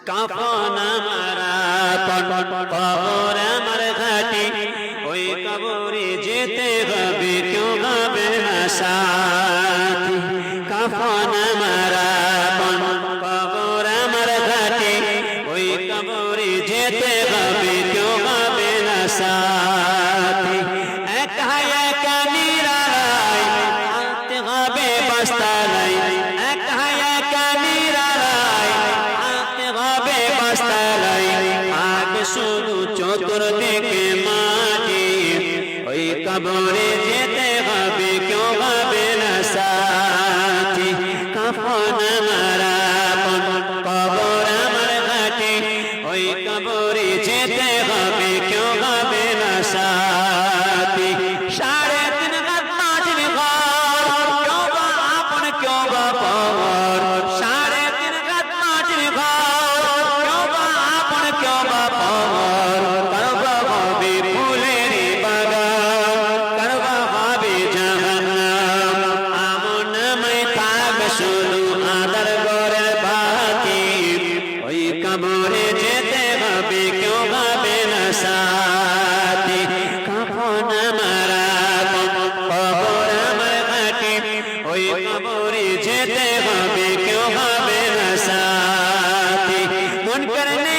কাফন আমার আপন কবর আমার ঘাটি ওই কবরে যেতে হবে কেউ হবে না সাথী কাফন আমার আপন কবর আমার ঘাটি ওই কবরে যেতে হবে কেউ হবে না সাথী একা একা নিরালাই আনতে হবে বস্তালাই একা একা নিরালাই আনতে হবে বস্তালাই আগে শুধু চতুর্দিকে মাটি ওই কবরে যেতে হবে কেউ হবে না সাথী কাফন আমার আপন কবর আমার ঘাটি ওই কবরে যেতে হবে কেউ হবে না সাথী 3.5 হাত মাটির ঘর কেউ বা আপন কেউ বা পর 3.5 হাত মাটির ঘর কেউ বা আপন কেউ বা পর কারো বা হবে ফুলের বাগান কারো বা হবে জাহান্নাম আমন নামে থাকবে শুধু আদার ঘরের বাতি ওই কবরে যেতে হবে কেউ হবে না সাথী কাফন আমার আপন কবর আমার ঘাটি ওই কবরে যেতে হবে কেউ হবে না সাথী মন করনে